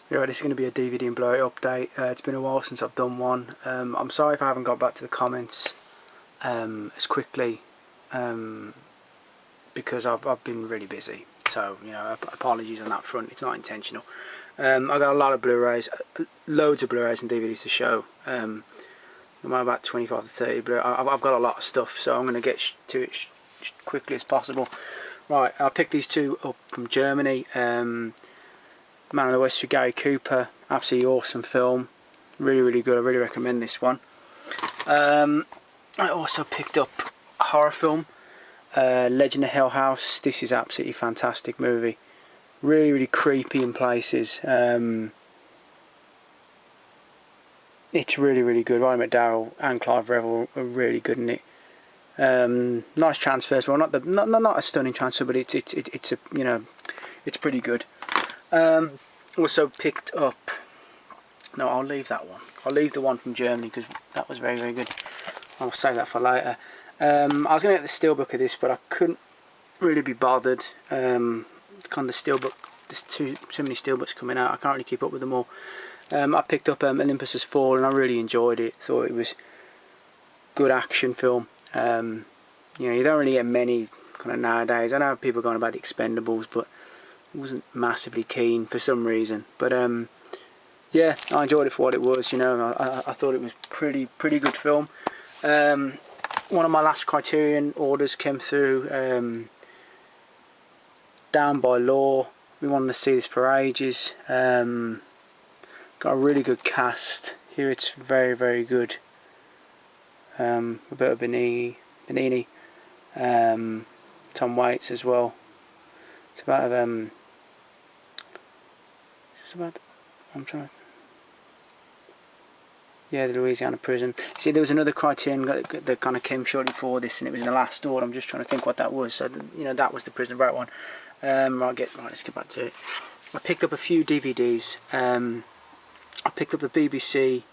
Yeah, this is going to be a DVD and Blu-ray update. It's been a while since I've done one. I'm sorry if I haven't got back to the comments as quickly because I've been really busy. So, you know, apologies on that front. It's not intentional. I've got a lot of Blu-rays, loads of Blu-rays and DVDs to show. I'm about 25 to 30 Blu-ray. I've got a lot of stuff, so I'm going to get to it as quickly as possible. Right, I picked these two up from Germany. Man of the West with Gary Cooper, absolutely awesome film, really good. I really recommend this one. I also picked up a horror film, Legend of Hell House. This is absolutely fantastic movie, really creepy in places. It's really good. Ryan McDowell and Clive Revel are really good in it. Nice transfers. Well, not a stunning transfer, but it's a, you know, it's pretty good. Also picked up, no, I'll leave that one. I'll leave the one from Germany because that was very good. I'll save that for later. I was going to get the steelbook of this, but I couldn't really be bothered. Kind of the steelbook, there's too many steelbooks coming out. I can't really keep up with them all. I picked up Olympus IV and I really enjoyed it. Thought it was good action film. You know, you don't really get many kind of nowadays. I know people are going about the Expendables, but I wasn't massively keen for some reason. But yeah, I enjoyed it for what it was. You know, I thought it was pretty good film. One of my last Criterion orders came through. Down by Law. We wanted to see this for ages. Got a really good cast here. It's very good. Roberto Benigni, Tom Waits as well. It's about I'm trying to, yeah, the Louisiana prison. See, there was another Criterion that kind of came shortly before this, and it was in the last order. I'm just trying to think what that was. So, you know, that was the Prison Break one. Right, let's get back to it. I picked up a few DVDs. I picked up the BBC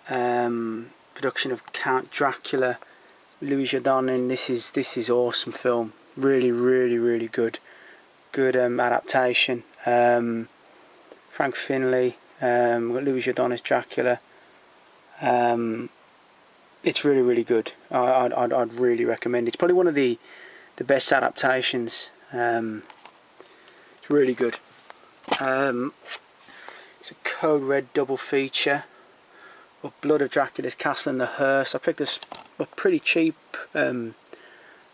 production of Count Dracula, Louis Jourdan, and this is awesome film. Really good adaptation. Frank Finlay, we've got Louis Jourdan as Dracula. It's really good. I'd really recommend it. It's probably one of the best adaptations. It's really good. It's a Code Red double feature of Blood of Dracula's Castle and the Hearse. I picked this up pretty cheap from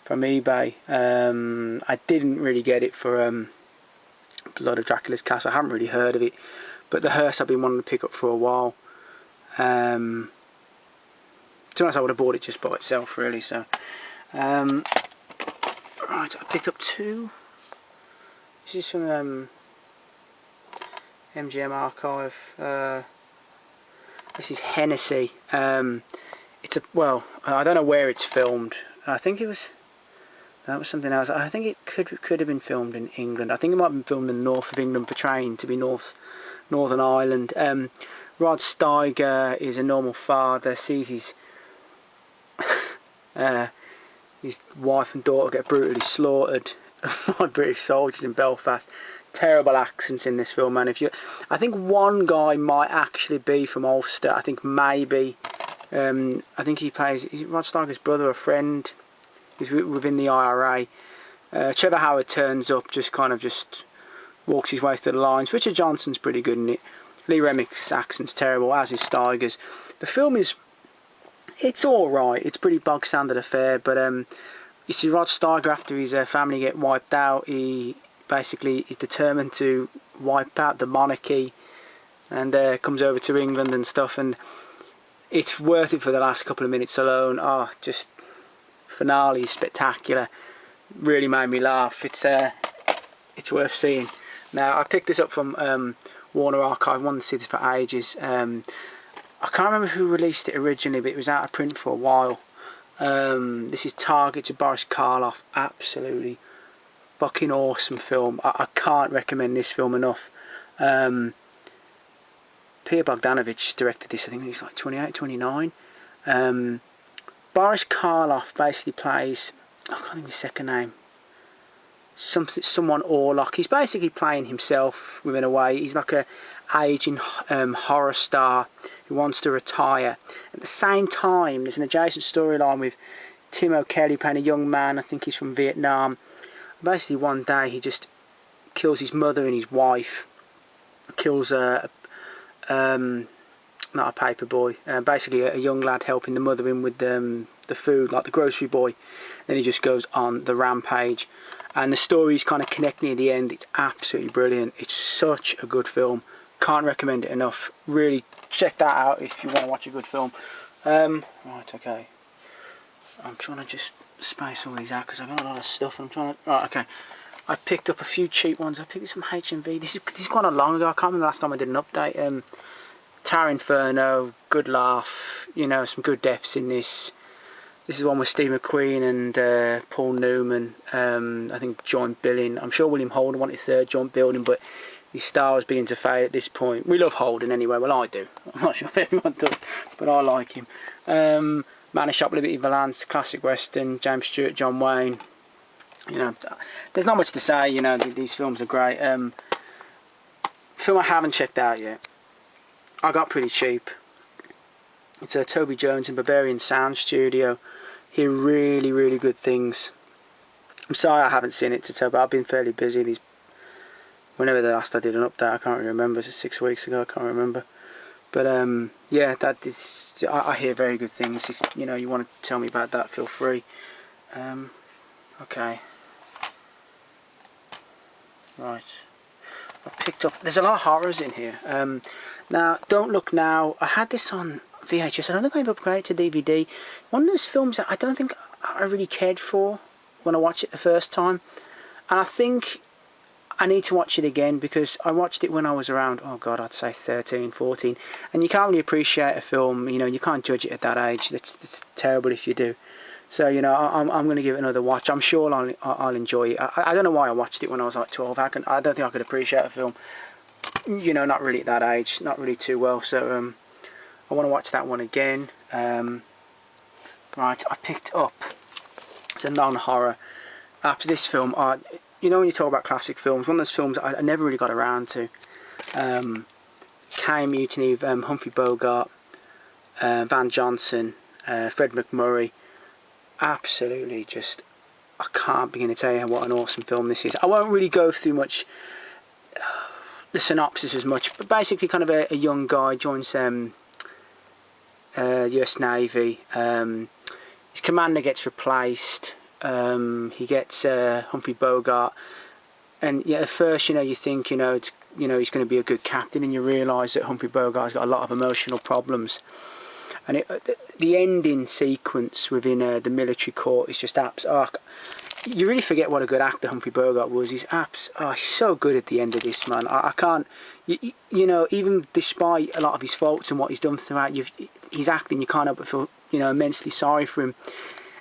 eBay. I didn't really get it for Blood of Dracula's Castle. I haven't really heard of it, but the Hearse I've been wanting to pick up for a while. To be honest, I would have bought it just by itself, really. So, right, I picked up two. This is from MGM Archive. This is Hennessey. It's a, well, I don't know where it's filmed. I think that was something else. I think it could have been filmed in England. I think it might have been filmed in the north of England, portraying to be Northern Ireland. Rod Steiger is a normal father, sees his wife and daughter get brutally slaughtered by British soldiers in Belfast. Terrible accents in this film, man. I think one guy might actually be from Ulster. I think maybe. I think he plays. Is Rod Steiger's brother, a friend? He's within the IRA. Trevor Howard turns up, just walks his way through the lines. Richard Johnson's pretty good in it. Lee Remick's accent's terrible, as is Steiger's. The film it's alright. It's a pretty bog standard affair, but you see Rod Steiger, after his family get wiped out, he basically is determined to wipe out the monarchy, and comes over to England and stuff, and it's worth it for the last couple of minutes alone. Oh, just finale is spectacular. Really made me laugh. It's worth seeing. Now, I picked this up from Warner Archive. I wanted to see this for ages. I can't remember who released it originally, but it was out of print for a while. This is Target to Boris Karloff. Absolutely fucking awesome film. I can't recommend this film enough. Peter Bogdanovich directed this. I think he's like 28, 29. Boris Karloff basically plays, I can't think of his second name. someone Orlock. He's basically playing himself within a way. He's like a aging horror star who wants to retire. At the same time, there's an adjacent storyline with Tim O'Kelly playing a young man. I think he's from Vietnam. Basically, one day he just kills his mother and his wife. Kills not a paper boy. Basically, a young lad helping the mother in with the food, like the grocery boy. Then he just goes on the rampage. And the story's kind of connecting at the end. It's absolutely brilliant. It's such a good film. Can't recommend it enough. Really check that out if you want to watch a good film. Right, okay. I'm trying to just space all these out because I've got a lot of stuff. I'm trying to. Right, okay. I picked up a few cheap ones. I picked this from HMV. This is quite a long ago. I can't remember the last time I did an update. Tower Inferno, good laugh. You know, some good depths in this. This is one with Steve McQueen and Paul Newman. I think joint billing. I'm sure William Holden wanted third joint billing, but his star was beginning to fade at this point. We love Holden anyway. Well, I do. I'm not sure if everyone does, but I like him. Man of Shop, Liberty Valance, classic western. James Stewart, John Wayne. You know, there's not much to say. You know, these films are great. Film I haven't checked out yet. I got pretty cheap. It's Toby Jones in Barbarian Sound Studio. Hear really, really good things. I'm sorry I haven't seen it to tell, but I've been fairly busy. Whenever the last I did an update, I can't really remember. Was it 6 weeks ago? I can't remember. But yeah, that is. I hear very good things. If you know you want to tell me about that, feel free. Okay. Right. I picked up. There's a lot of horrors in here. Now, Don't Look Now. I had this on VHS. I don't think I've upgraded to DVD. One of those films that I don't think I really cared for when I watched it the first time, and I think I need to watch it again because I watched it when I was around, oh god, I'd say 13, 14, and you can't really appreciate a film, you know, you can't judge it at that age. That's terrible if you do. So, you know, I'm going to give it another watch. I'm sure I'll enjoy it. I don't know why I watched it when I was like 12. I don't think I could appreciate a film, you know, not really at that age, not really too well. So I want to watch that one again. Right, I picked up, it's a non-horror. After this film, you know when you talk about classic films, one of those films I never really got around to. Mutiny of Humphrey Bogart, Van Johnson, Fred McMurray. Absolutely just, I can't begin to tell you what an awesome film this is. I won't really go through much the synopsis as much, but basically kind of a young guy joins US Navy. His commander gets replaced. He gets Humphrey Bogart, and yeah, at first, you know, you think, you know, he's going to be a good captain, and you realise that Humphrey Bogart's got a lot of emotional problems. And the ending sequence within the military court is just you really forget what a good actor Humphrey Bogart was. He's so good at the end of this, man. I can't, you know, even despite a lot of his faults and what he's done throughout, his acting, you can't help but feel, you know, immensely sorry for him.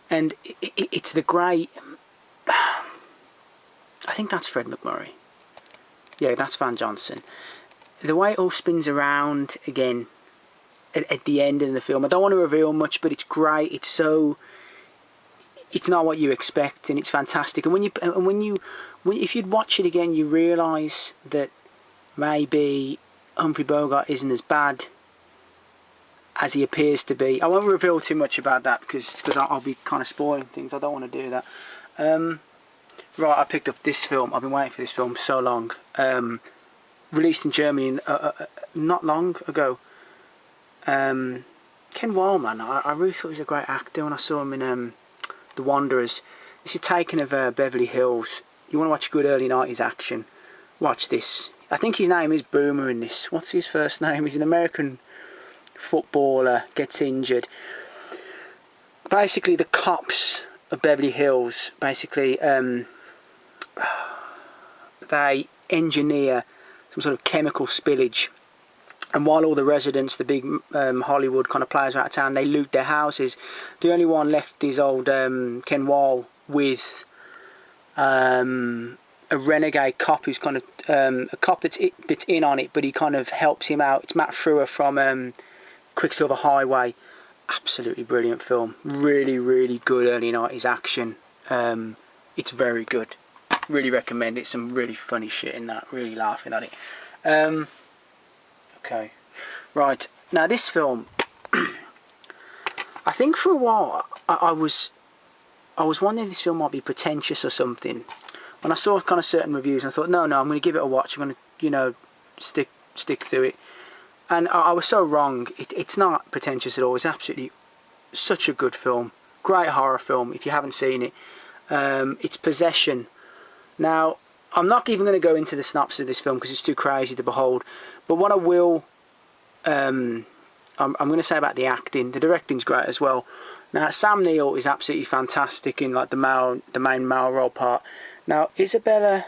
And it's the great, I think that's Fred McMurray. Yeah, that's Van Johnson. The way it all spins around again at the end of the film. I don't want to reveal much, but it's great. It's not what you expect, and it's fantastic. And if you'd watch it again, you realise that maybe Humphrey Bogart isn't as bad as he appears to be. I won't reveal too much about that because I'll be kind of spoiling things. I don't want to do that. Right, I picked up this film. I've been waiting for this film so long. Released in Germany not long ago. Ken Wallman, I really thought he was a great actor when I saw him in The Wanderers. This is taken of Beverly Hills. You want to watch good early 90s action, watch this. I think his name is Boomer in this. What's his first name? He's an American footballer, gets injured. Basically, the cops of Beverly Hills, basically, they engineer some sort of chemical spillage. And while all the residents, the big Hollywood kind of players are out of town, they loot their houses. The only one left is old Ken Wall with a renegade cop who's kind of a cop that's in on it, but he kind of helps him out. It's Matt Frewer from Quicksilver Highway. Absolutely brilliant film. Really, really good early 90s action. It's very good. Really recommend it. Some really funny shit in that. Really laughing at it. Okay, right, now this film, I think for a while I was wondering if this film might be pretentious or something. When I saw kind of certain reviews, I thought, no, I'm going to give it a watch. I'm going to, you know, stick through it. And I was so wrong. It's not pretentious at all. It's absolutely such a good film. Great horror film, if you haven't seen it. It's Possession. Now, I'm not even going to go into the synopsis of this film because it's too crazy to behold. But what I will, I'm going to say about the acting. The directing's great as well. Now, Sam Neill is absolutely fantastic in like the main male role part. Now, Isabella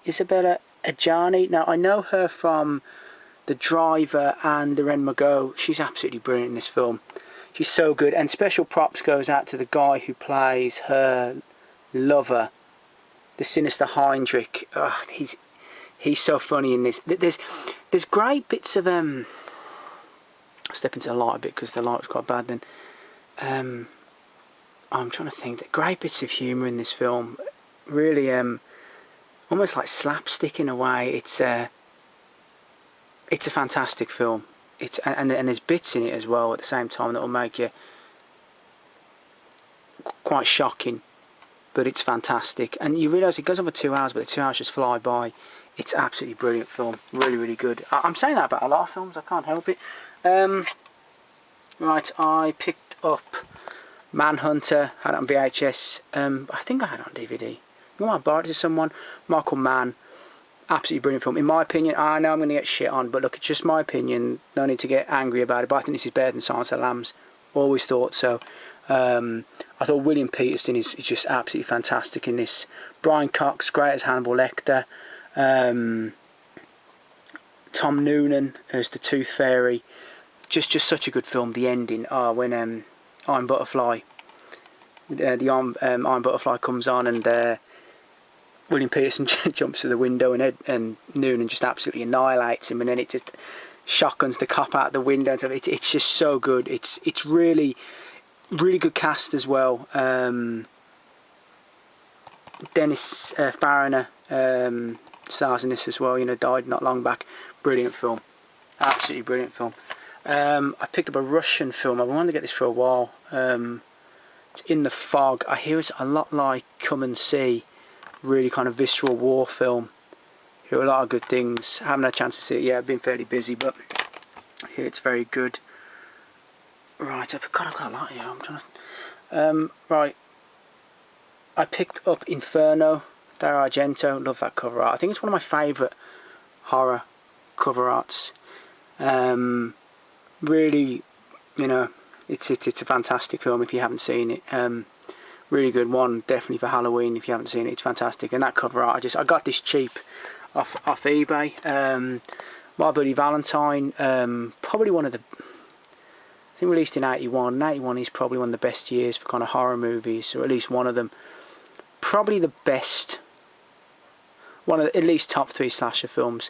Adjani. Now, I know her from The Driver and The Enmago. She's absolutely brilliant in this film. She's so good. And special props goes out to the guy who plays her lover, the sinister Heinrich. He's so funny in this. There's great bits of I'll step into the light a bit because the light was quite bad then. I'm trying to think. Great bits of humour in this film. Really, almost like slapstick in a way. It's a fantastic film. And there's bits in it as well at the same time that will make you quite shocking, but it's fantastic. And you realise it goes on for 2 hours, but the 2 hours just fly by. It's absolutely brilliant film. Really, really good. I'm saying that about a lot of films. I can't help it. Right, I picked up Manhunter. Had it on VHS. I think I had it on DVD. You might have borrowed it to someone. Michael Mann. Absolutely brilliant film. In my opinion, I know I'm going to get shit on, but look, it's just my opinion. No need to get angry about it, but I think this is better than Silence of the Lambs. Always thought so. I thought William Peterson is just absolutely fantastic in this. Brian Cox, great as Hannibal Lecter. Tom Noonan as the Tooth Fairy. Just such a good film. The ending, when Iron Butterfly, the Iron Butterfly comes on and William Peterson jumps through the window and Noonan just absolutely annihilates him, and then it just shotguns the cop out the window and stuff. It's just so good. It's really good cast as well. Dennis Fariner stars in this as well. You know, died not long back. Brilliant film. Absolutely brilliant film. I picked up a Russian film. I've wanted to get this for a while. It's In the Fog. I hear it's a lot like Come and See. Really kind of visceral war film. Hear a lot of good things. Haven't had a chance to see it yet. I've been fairly busy, but I hear it's very good. Right, I've got a lot here. I'm trying to. Right, I picked up Inferno. Dario Argento. Love that cover art. I think it's one of my favourite horror cover arts. Really, you know, it's a fantastic film if you haven't seen it. Really good one, definitely for Halloween if you haven't seen it. It's fantastic. And that cover art, I got this cheap off eBay. My buddy Valentine, probably one of the, I think released in 81. 81 is probably one of the best years for kind of horror movies, or at least one of them. Probably the best, one of the, at least top 3 slasher films.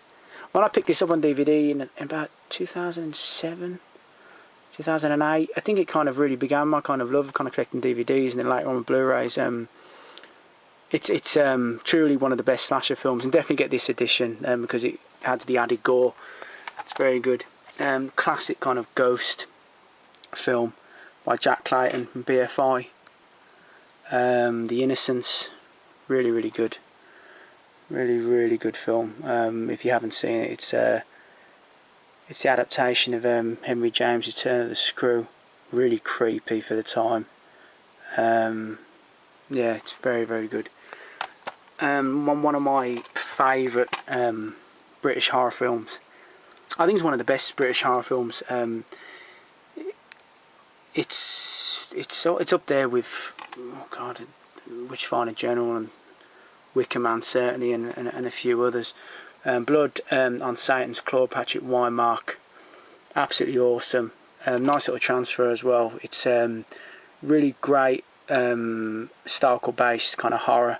When I picked this up on DVD in about 2007, 2008, I think it kind of really began my kind of love of kind of collecting DVDs, and then later on with Blu-rays. It's truly one of the best slasher films, and definitely get this edition because it adds the added gore. It's very good. Classic kind of ghost film by Jack Clayton from BFI. The Innocence, really good. Really good film. If you haven't seen it, it's the adaptation of Henry James' Return of the Screw. Really creepy for the time. Yeah, it's very good. One of my favourite British horror films. I think it's one of the best British horror films. It's up there with, oh God, Witchfinder General and Wicker Man certainly, and a few others. Blood on Satan's Claw, Patrick Wymark, absolutely awesome. Nice little transfer as well. It's really great historical based kind of horror.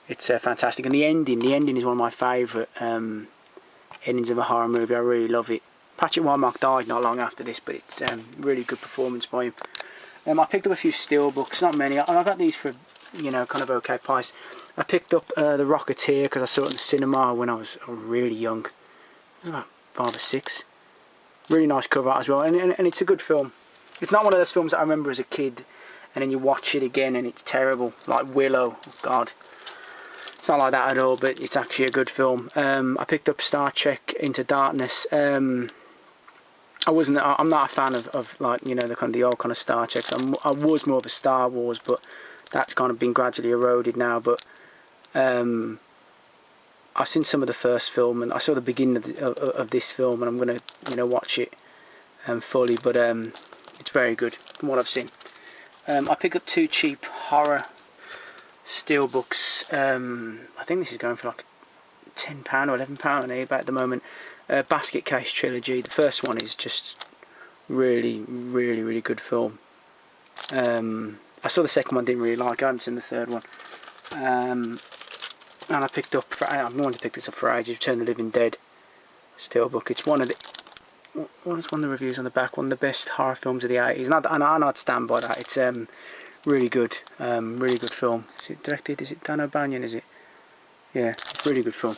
It's fantastic, and the ending is one of my favourite endings of a horror movie. I really love it. Patrick Wymark died not long after this, but it's really good performance by him. I picked up a few Steelbooks, not many. I got these for you know, kind of okay price. I picked up The Rocketeer because I saw it in the cinema when I was really young. I was about 5 or 6. Really nice cover art as well, and it's a good film. It's not one of those films that I remember as a kid and then you watch it again and it's terrible, like Willow. Oh God, it's not like that at all, but it's actually a good film. I picked up Star Trek Into Darkness. I'm not a fan of like, you know, the old kind of Star Treks. I was more of a Star Wars, but that's kind of been gradually eroded now. But I've seen some of the first film, and I saw the beginning of this film, and I'm gonna, you know, watch it fully. But it's very good from what I've seen. I picked up 2 cheap horror Steelbooks. I think this is going for like £10 or £11 on eBay at the moment. Basket Case Trilogy. The first one is just really good film. I saw the second one, didn't really like it. I haven't seen the third one. And I picked up, I've wanted to pick this up for ages, Return of the Living Dead Steelbook. It's one of the, what is one of the reviews on the back? One of the best horror films of the 80s. And I'd stand by that. It's really good film. Is it directed, is it Dan O'Bannon, is it? Yeah, it's a really good film.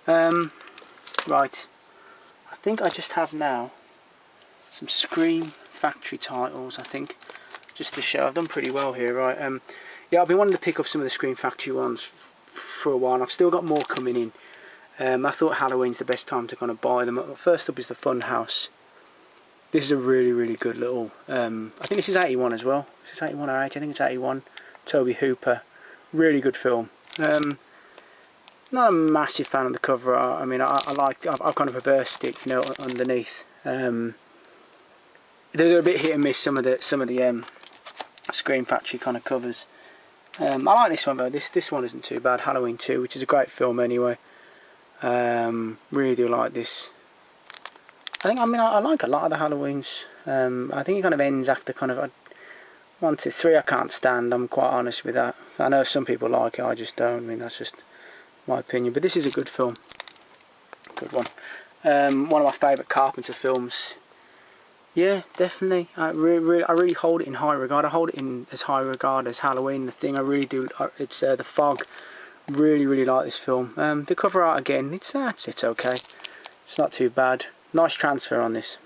Right, I think I just have now some Scream Factory titles, I think, just to show. I've done pretty well here, right? Yeah, I've been wanting to pick up some of the Scream Factory ones for a while, and I've still got more coming in. I thought Halloween's the best time to kind of buy them. First up is the Funhouse. This is a really good little, I think this is 81 as well. Is this 81 or 80? I think it's 81. Toby Hooper. Really good film. Not a massive fan of the cover art. I mean, I've kind of reversed it, you know, underneath. They're a bit hit and miss, some of the Scream Factory kind of covers. I like this one though. This one isn't too bad. Halloween 2, which is a great film anyway. Really do like this. I like a lot of the Halloweens. I think it kind of ends after kind of 1, 2, 3. I can't stand. I'm quite honest with that. I know some people like it. I just don't. I mean, that's just my opinion. But this is a good film. Good one. One of my favourite Carpenter films. Yeah, definitely. I really hold it in high regard. I hold it in as high regard as Halloween. The Thing. I really do. It's The Fog. Really like this film. The cover art again. It's okay. It's not too bad. Nice transfer on this.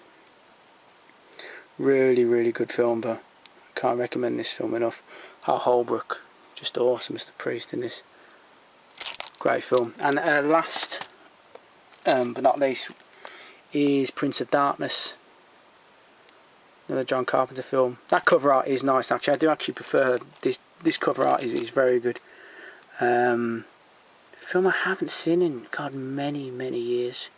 Really good film, but I can't recommend this film enough. Hal Holbrook, just awesome as the priest in this. Great film. And last, but not least, is Prince of Darkness. Another John Carpenter film. That cover art is nice actually. I do actually prefer this cover art is very good. Film I haven't seen in God many years.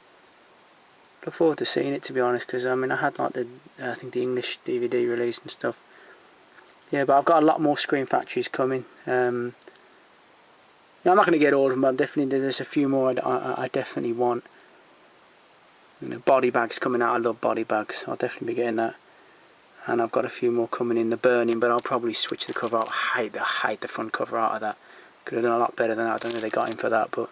Look forward to seeing it, to be honest, because I mean I had like I think the English DVD release and stuff. Yeah, but I've got a lot more Scream Factories coming. Yeah, I'm not going to get all of them, but there's a few more I definitely want. You know, body bags coming out. I love body bags. I'll definitely be getting that. And I've got a few more coming in. The Burning, but I'll probably switch the cover out. I hate the front cover out of that. Could have done a lot better than that. I don't know if they got him for that, but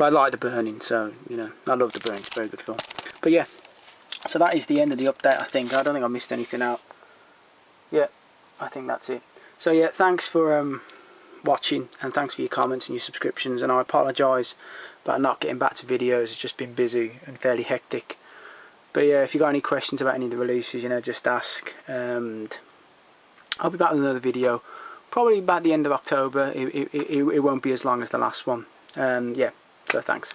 I like The Burning, so, you know, I love The Burning. It's a very good film. But yeah, so that is the end of the update, I think. I don't think I missed anything out. Yeah, I think that's it. So yeah, thanks for watching, and thanks for your comments and your subscriptions, and I apologise about not getting back to videos. It's just been busy and fairly hectic. But yeah, if you got any questions about any of the releases, you know, just ask. And I'll be back with another video, probably about the end of October. It won't be as long as the last one. Yeah, so thanks.